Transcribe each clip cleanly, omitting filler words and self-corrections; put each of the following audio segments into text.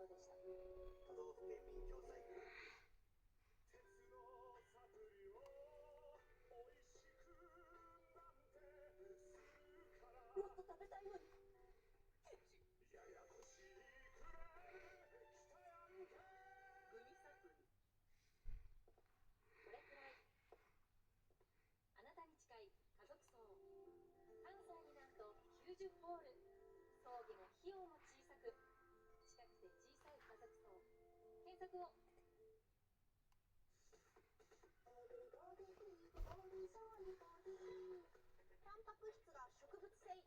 でした。都道府県民共済。もっと食べたいのに。グミサプリ。これくらいあなたに近い家族葬。関西になんと90ホール。葬儀も費用も小さく、近くて小さい家族葬。検索を。タンパク質が植物性。パ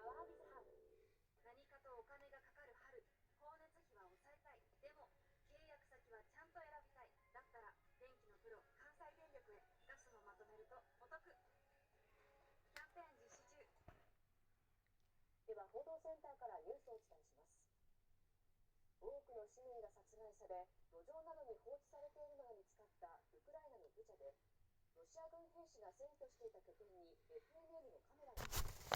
ワービズハーブ。何かとお金がかかる春。光熱費は抑えたい。でも契約先はちゃんと選びたい。だったら電気のプロ関西電力へ。ガスもまとめるとお得。キャンペーン実施中。では報道センターからニュースをお伝えします。多くの市民が殺害され、路上などに放置されているのが見つかったウクライナのブチャで、ロシア軍兵士が占拠していた拠点に FNN のカメラが